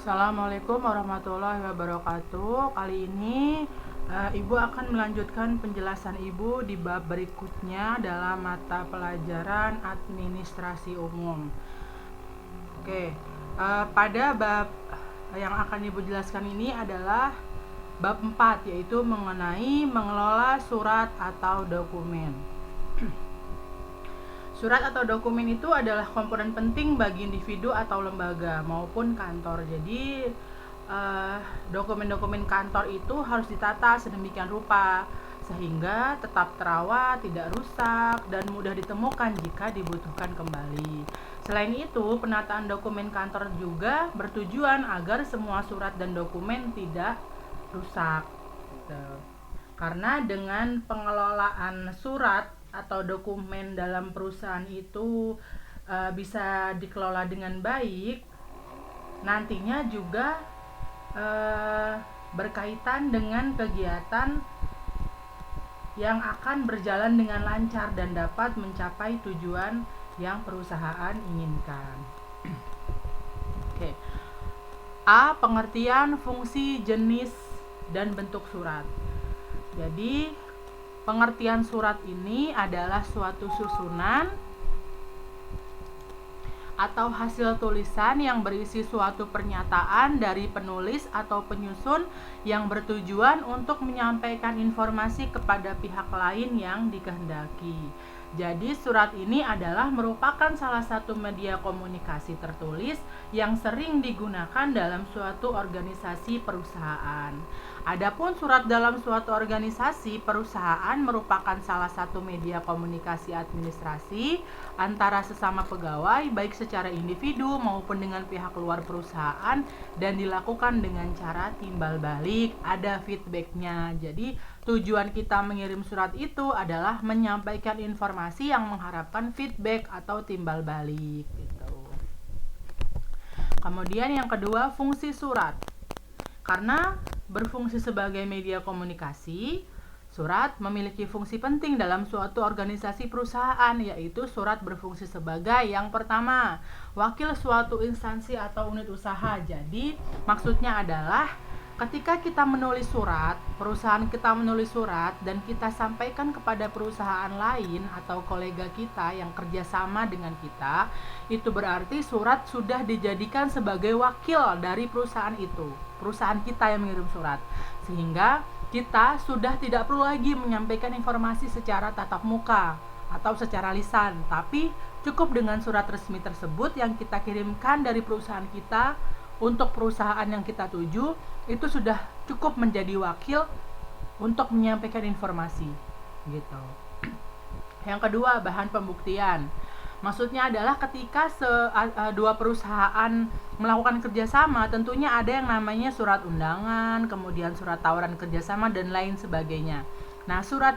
Assalamualaikum warahmatullahi wabarakatuh. Kali ini Ibu akan melanjutkan penjelasan Ibu di bab berikutnya dalam mata pelajaran administrasi umum. Oke, pada bab yang akan Ibu jelaskan ini adalah bab 4, yaitu mengenai mengelola surat atau dokumen. Surat atau dokumen itu adalah komponen penting bagi individu atau lembaga maupun kantor. Jadi dokumen-dokumen kantor itu harus ditata sedemikian rupa sehingga tetap terawat, tidak rusak, dan mudah ditemukan jika dibutuhkan kembali. Selain itu, penataan dokumen kantor juga bertujuan agar semua surat dan dokumen tidak rusak. Karena dengan pengelolaan surat atau dokumen dalam perusahaan itu bisa dikelola dengan baik, nantinya juga berkaitan dengan kegiatan yang akan berjalan dengan lancar dan dapat mencapai tujuan yang perusahaan inginkan. Oke. A. Pengertian fungsi, jenis, dan bentuk surat. Jadi pengertian surat ini adalah suatu susunan atau hasil tulisan yang berisi suatu pernyataan dari penulis atau penyusun yang bertujuan untuk menyampaikan informasi kepada pihak lain yang dikehendaki. Jadi surat ini adalah merupakan salah satu media komunikasi tertulis yang sering digunakan dalam suatu organisasi perusahaan. Adapun surat dalam suatu organisasi perusahaan merupakan salah satu media komunikasi administrasi antara sesama pegawai, baik secara individu maupun dengan pihak luar perusahaan, dan dilakukan dengan cara timbal balik, ada feedbacknya. Jadi tujuan kita mengirim surat itu adalah menyampaikan informasi yang mengharapkan feedback atau timbal balik gitu. Kemudian yang kedua, fungsi surat. Karena berfungsi sebagai media komunikasi, surat memiliki fungsi penting dalam suatu organisasi perusahaan, yaitu surat berfungsi sebagai yang pertama, wakil suatu instansi atau unit usaha. Jadi maksudnya adalah ketika kita menulis surat, perusahaan kita menulis surat dan kita sampaikan kepada perusahaan lain atau kolega kita yang kerjasama dengan kita, itu berarti surat sudah dijadikan sebagai wakil dari perusahaan itu, perusahaan kita yang mengirim surat, sehingga kita sudah tidak perlu lagi menyampaikan informasi secara tatap muka atau secara lisan, tapi cukup dengan surat resmi tersebut yang kita kirimkan dari perusahaan kita untuk perusahaan yang kita tuju, itu sudah cukup menjadi wakil untuk menyampaikan informasi gitu. Yang kedua, bahan pembuktian. Maksudnya adalah ketika dua perusahaan melakukan kerjasama, tentunya ada yang namanya surat undangan, kemudian surat tawaran kerjasama, dan lain sebagainya. Nah, surat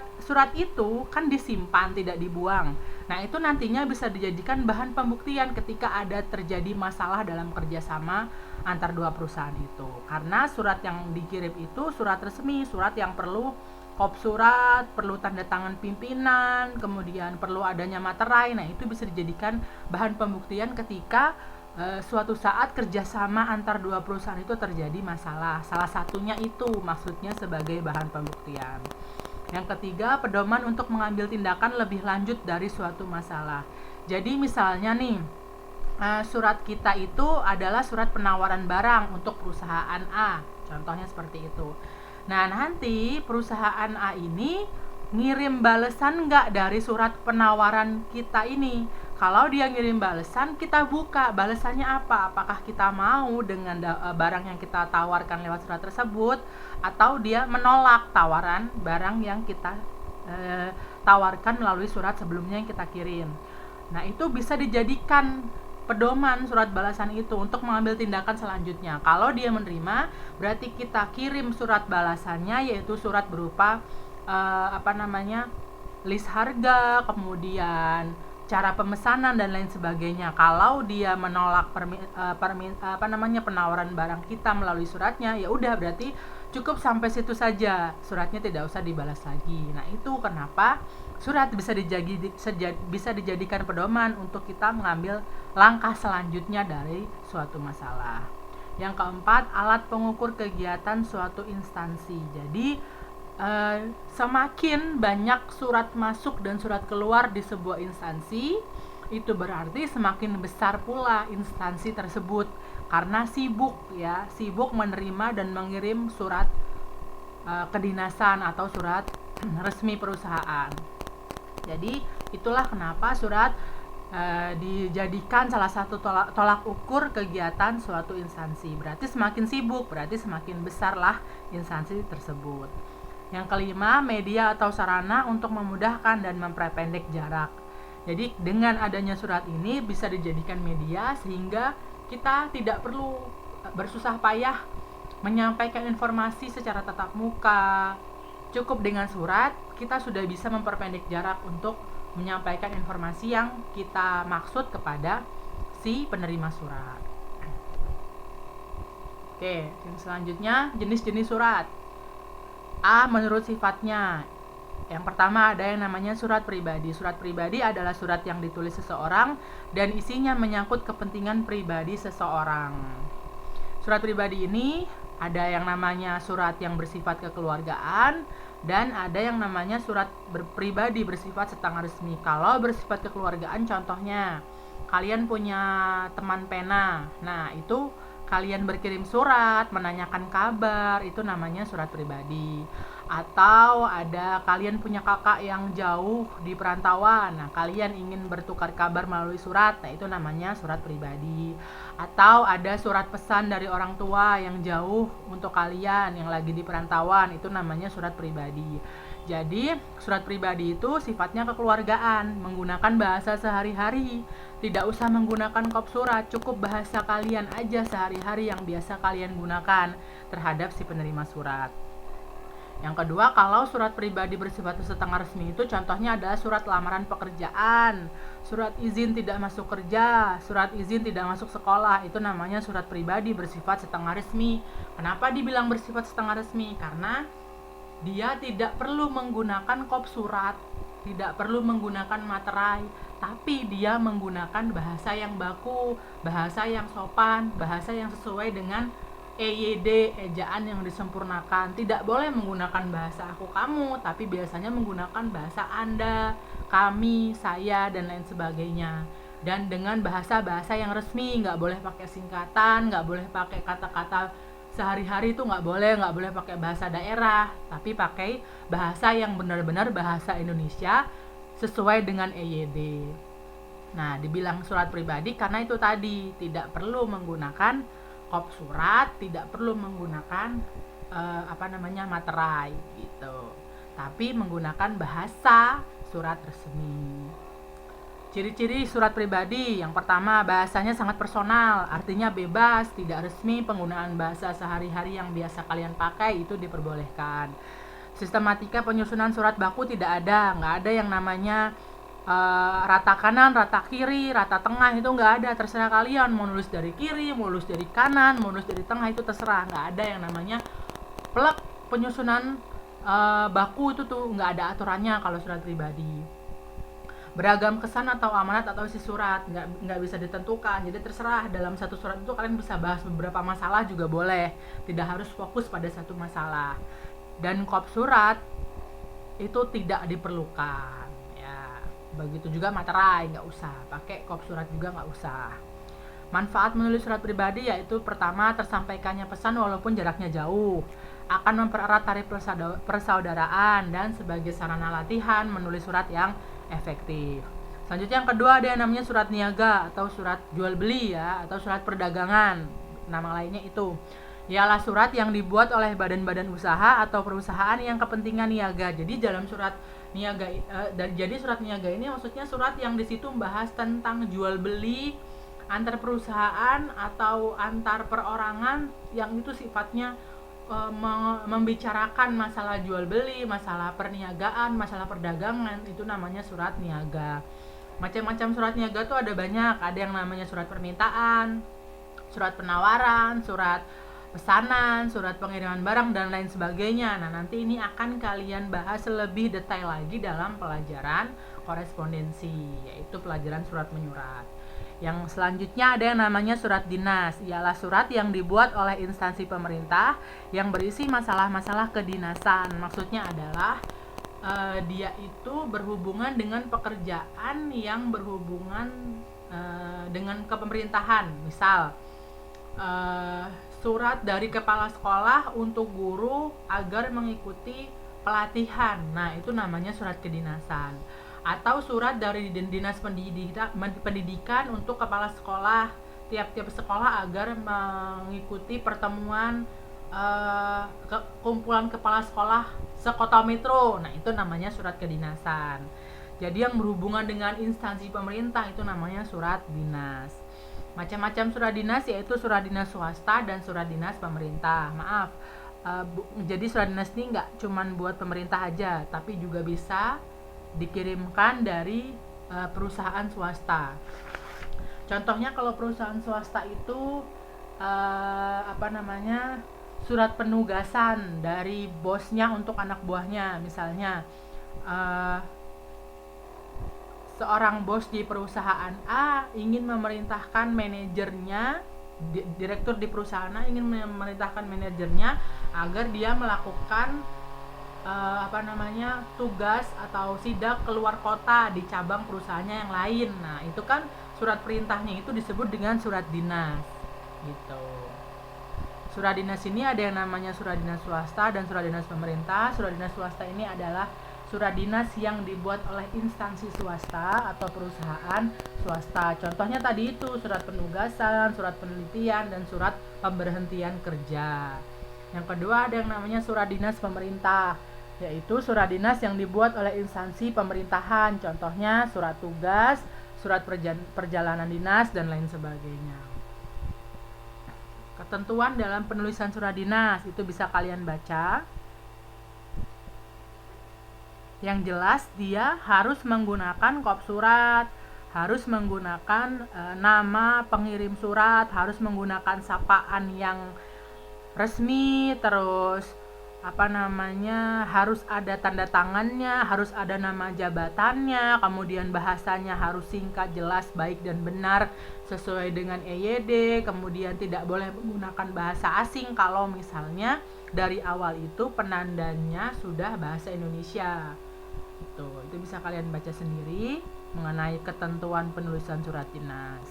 itu kan disimpan, tidak dibuang. Nah, itu nantinya bisa dijadikan bahan pembuktian ketika ada terjadi masalah dalam kerjasama antar dua perusahaan itu. Karena surat yang dikirim itu surat resmi, surat yang perlu kop surat, perlu tanda tangan pimpinan, kemudian perlu adanya materai. Nah, itu bisa dijadikan bahan pembuktian ketika suatu saat kerjasama antar dua perusahaan itu terjadi masalah. Salah satunya itu maksudnya sebagai bahan pembuktian. Yang ketiga, pedoman untuk mengambil tindakan lebih lanjut dari suatu masalah. Jadi misalnya nih, surat kita itu adalah surat penawaran barang untuk perusahaan A, contohnya seperti itu. Nah, nanti perusahaan A ini ngirim balasan nggak dari surat penawaran kita ini? Kalau dia ngirim balasan, kita buka balasannya apa? Apakah kita mau dengan barang yang kita tawarkan lewat surat tersebut, atau dia menolak tawaran barang yang kita tawarkan melalui surat sebelumnya yang kita kirim. Nah, itu bisa dijadikan pedoman surat balasan itu untuk mengambil tindakan selanjutnya. Kalau dia menerima, berarti kita kirim surat balasannya, yaitu surat berupa list harga, kemudian cara pemesanan dan lain sebagainya. Kalau dia menolak penawaran barang kita melalui suratnya, ya udah berarti cukup sampai situ saja, suratnya tidak usah dibalas lagi. Nah, itu kenapa surat bisa dijadikan pedoman untuk kita mengambil langkah selanjutnya dari suatu masalah. Yang keempat, alat pengukur kegiatan suatu instansi. Jadi semakin banyak surat masuk dan surat keluar di sebuah instansi, itu berarti semakin besar pula instansi tersebut karena sibuk menerima dan mengirim surat kedinasan atau surat resmi perusahaan. Jadi itulah kenapa surat dijadikan salah satu tolak ukur kegiatan suatu instansi. Berarti semakin sibuk, berarti semakin besarlah instansi tersebut. Yang kelima, media atau sarana untuk memudahkan dan memperpendek jarak. Jadi dengan adanya surat ini bisa dijadikan media sehingga kita tidak perlu bersusah payah menyampaikan informasi secara tatap muka. Cukup dengan surat, kita sudah bisa memperpendek jarak untuk menyampaikan informasi yang kita maksud kepada si penerima surat. Oke, yang selanjutnya jenis-jenis surat. A. Menurut sifatnya. Yang pertama ada yang namanya surat pribadi. Surat pribadi adalah surat yang ditulis seseorang dan isinya menyangkut kepentingan pribadi seseorang. Surat pribadi ini ada yang namanya surat yang bersifat kekeluargaan dan ada yang namanya surat pribadi bersifat setengah resmi. Kalau bersifat kekeluargaan, contohnya kalian punya teman pena. Nah, itu kalian berkirim surat menanyakan kabar, itu namanya surat pribadi. Atau ada kalian punya kakak yang jauh di perantauan, nah kalian ingin bertukar kabar melalui surat, nah itu namanya surat pribadi. Atau ada surat pesan dari orang tua yang jauh untuk kalian yang lagi di perantauan, itu namanya surat pribadi. Jadi surat pribadi itu sifatnya kekeluargaan, menggunakan bahasa sehari-hari. Tidak usah menggunakan kop surat, cukup bahasa kalian aja sehari-hari yang biasa kalian gunakan terhadap si penerima surat. Yang kedua, kalau surat pribadi bersifat setengah resmi itu contohnya adalah surat lamaran pekerjaan, surat izin tidak masuk kerja, surat izin tidak masuk sekolah, itu namanya surat pribadi bersifat setengah resmi. Kenapa dibilang bersifat setengah resmi? Karena dia tidak perlu menggunakan kop surat, tidak perlu menggunakan materai, tapi dia menggunakan bahasa yang baku, bahasa yang sopan, bahasa yang sesuai dengan EYD, ejaan yang disempurnakan. Tidak boleh menggunakan bahasa aku kamu, tapi biasanya menggunakan bahasa Anda, kami, saya, dan lain sebagainya. Dan dengan bahasa-bahasa yang resmi, nggak boleh pakai singkatan, nggak boleh pakai kata-kata sehari-hari, itu nggak boleh pakai bahasa daerah, tapi pakai bahasa yang benar-benar bahasa Indonesia sesuai dengan EYD. Nah, dibilang surat pribadi karena itu tadi tidak perlu menggunakan kop surat, tidak perlu menggunakan materai gitu, tapi menggunakan bahasa surat resmi. Ciri-ciri surat pribadi, yang pertama bahasanya sangat personal, artinya bebas, tidak resmi, penggunaan bahasa sehari-hari yang biasa kalian pakai itu diperbolehkan. Sistematika penyusunan surat baku tidak ada, nggak ada yang namanya rata kanan, rata kiri, rata tengah, itu nggak ada. Terserah kalian mau nulis dari kiri, mau nulis dari kanan, mau nulis dari tengah, itu terserah. Nggak ada yang namanya plek penyusunan baku, itu tuh nggak ada aturannya kalau surat pribadi. Beragam kesan atau amanat atau isi surat nggak bisa ditentukan, jadi terserah. Dalam satu surat itu kalian bisa bahas beberapa masalah juga boleh, tidak harus fokus pada satu masalah. Dan kop surat itu tidak diperlukan. Begitu juga materai, nggak usah pakai kop surat juga, nggak usah. Manfaat menulis surat pribadi yaitu pertama, tersampaikannya pesan walaupun jaraknya jauh, akan mempererat tali persaudaraan, dan sebagai sarana latihan menulis surat yang efektif. Selanjutnya yang kedua ada yang namanya surat niaga atau surat jual beli atau surat perdagangan, nama lainnya itu. Ialah surat yang dibuat oleh badan-badan usaha atau perusahaan yang kepentingan niaga. Jadi dalam surat niaga surat niaga ini maksudnya surat yang di situ membahas tentang jual beli antar perusahaan atau antar perorangan, yang itu sifatnya membicarakan masalah jual beli, masalah perniagaan, masalah perdagangan, itu namanya surat niaga. Macam-macam surat niaga tuh ada banyak, ada yang namanya surat permintaan, surat penawaran, surat pesanan, surat pengiriman barang, dan lain sebagainya. Nah, nanti ini akan kalian bahas lebih detail lagi dalam pelajaran korespondensi, yaitu pelajaran surat menyurat. Yang selanjutnya ada yang namanya surat dinas, ialah surat yang dibuat oleh instansi pemerintah yang berisi masalah-masalah kedinasan. Maksudnya adalah dia itu berhubungan dengan pekerjaan yang berhubungan dengan kepemerintahan. Misal surat dari kepala sekolah untuk guru agar mengikuti pelatihan. Nah, itu namanya surat kedinasan. Atau surat dari dinas pendidikan untuk kepala sekolah, tiap-tiap sekolah agar mengikuti pertemuan kumpulan kepala sekolah sekota metro. Nah, itu namanya surat kedinasan. Jadi yang berhubungan dengan instansi pemerintah itu namanya surat dinas. Macam-macam surat dinas yaitu surat dinas swasta dan surat dinas pemerintah. Maaf, jadi surat dinas ini nggak cuman buat pemerintah aja, tapi juga bisa dikirimkan dari perusahaan swasta. Contohnya kalau perusahaan swasta itu surat penugasan dari bosnya untuk anak buahnya. Misalnya seorang bos di perusahaan A ingin memerintahkan manajernya, direktur di perusahaan A ingin memerintahkan manajernya agar dia melakukan tugas atau sidak keluar kota di cabang perusahaannya yang lain. Nah, itu kan surat perintahnya itu disebut dengan surat dinas gitu. Surat dinas ini ada yang namanya surat dinas swasta dan surat dinas pemerintah. Surat dinas swasta ini adalah surat dinas yang dibuat oleh instansi swasta atau perusahaan swasta. Contohnya tadi itu surat penugasan, surat penelitian, dan surat pemberhentian kerja. Yang kedua ada yang namanya surat dinas pemerintah, yaitu surat dinas yang dibuat oleh instansi pemerintahan. Contohnya surat tugas, surat perjalanan dinas, dan lain sebagainya. Ketentuan dalam penulisan surat dinas itu bisa kalian baca. Yang jelas dia harus menggunakan kop surat, harus menggunakan nama pengirim surat, harus menggunakan sapaan yang resmi, terus harus ada tanda tangannya, harus ada nama jabatannya, kemudian bahasanya harus singkat, jelas, baik, dan benar sesuai dengan EYD. Kemudian tidak boleh menggunakan bahasa asing kalau misalnya dari awal itu penandanya sudah bahasa Indonesia. Itu bisa kalian baca sendiri mengenai ketentuan penulisan surat dinas.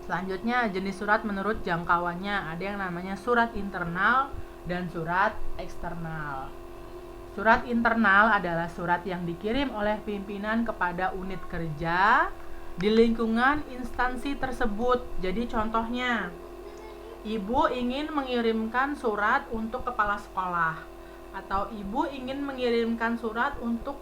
Selanjutnya jenis surat menurut jangkauannya. Ada yang namanya surat internal dan surat eksternal. Surat internal adalah surat yang dikirim oleh pimpinan kepada unit kerja di lingkungan instansi tersebut. Jadi contohnya, ibu ingin mengirimkan surat untuk kepala sekolah, atau ibu ingin mengirimkan surat untuk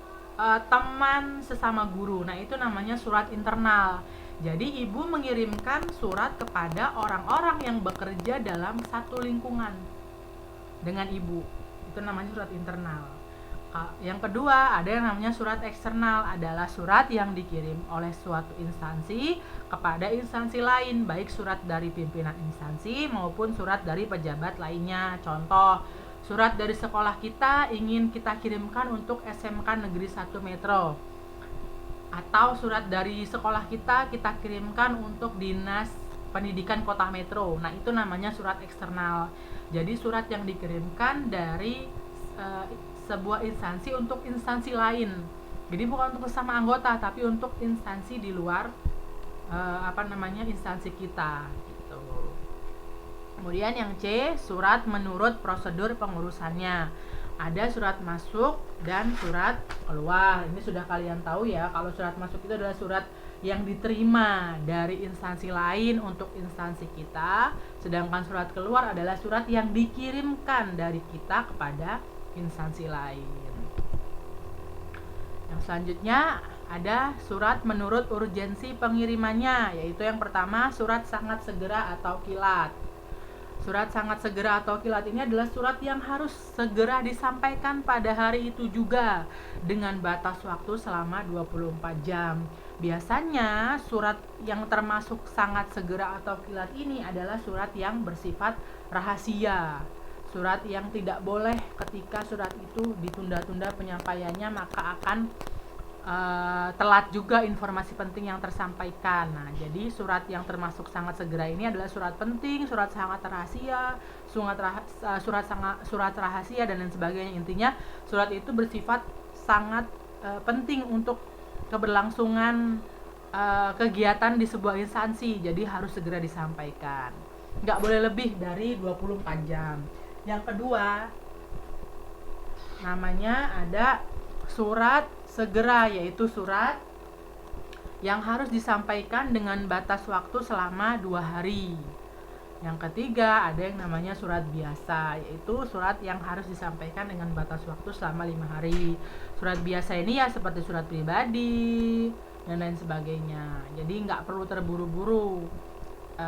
teman sesama guru. Nah, itu namanya surat internal. Jadi ibu mengirimkan surat kepada orang-orang yang bekerja dalam satu lingkungan dengan ibu. Itu namanya surat internal. Yang kedua ada yang namanya surat eksternal, adalah surat yang dikirim oleh suatu instansi kepada instansi lain, baik surat dari pimpinan instansi maupun surat dari pejabat lainnya. Contoh, surat dari sekolah kita ingin kita kirimkan untuk SMK Negeri 1 Metro, atau surat dari sekolah kita kirimkan untuk Dinas Pendidikan Kota Metro. Nah, itu namanya surat eksternal. Jadi surat yang dikirimkan dari sebuah instansi untuk instansi lain. Jadi bukan untuk sesama anggota, tapi untuk instansi di luar instansi kita gitu. Kemudian yang C, surat menurut prosedur pengurusannya. Ada surat masuk dan surat keluar. Ini sudah kalian tahu ya, kalau surat masuk itu adalah surat yang diterima dari instansi lain untuk instansi kita, sedangkan surat keluar adalah surat yang dikirimkan dari kita kepada instansi lain. Yang selanjutnya ada surat menurut urgensi pengirimannya, yaitu yang pertama surat sangat segera atau kilat. Surat sangat segera atau kilat ini adalah surat yang harus segera disampaikan pada hari itu juga dengan batas waktu selama 24 jam. Biasanya surat yang termasuk sangat segera atau kilat ini adalah surat yang bersifat rahasia. Surat yang tidak boleh ketika surat itu ditunda-tunda penyampaiannya, maka akan telat juga informasi penting yang tersampaikan. Nah, jadi surat yang termasuk sangat segera ini adalah surat penting, surat sangat rahasia, surat rahasia dan lain sebagainya. Intinya surat itu bersifat sangat penting untuk keberlangsungan kegiatan di sebuah instansi. Jadi harus segera disampaikan. Nggak boleh lebih dari 24 jam. Yang kedua, namanya ada surat segera, yaitu surat yang harus disampaikan dengan batas waktu selama 2 hari. Yang ketiga, ada yang namanya surat biasa, yaitu surat yang harus disampaikan dengan batas waktu selama 5 hari. Surat biasa ini ya seperti surat pribadi dan lain sebagainya. Jadi nggak perlu terburu-buru,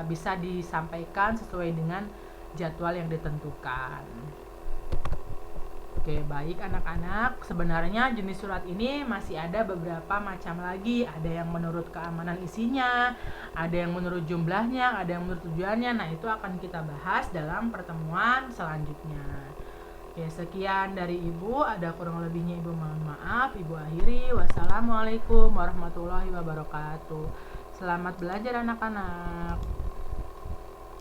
bisa disampaikan sesuai dengan jadwal yang ditentukan. Oke, baik anak-anak, sebenarnya jenis surat ini masih ada beberapa macam lagi. Ada yang menurut keamanan isinya, ada yang menurut jumlahnya, ada yang menurut tujuannya. Nah, itu akan kita bahas dalam pertemuan selanjutnya. Oke, sekian dari Ibu. Ada kurang lebihnya Ibu mohon maaf. Ibu akhiri. Wassalamualaikum warahmatullahi wabarakatuh. Selamat belajar anak-anak.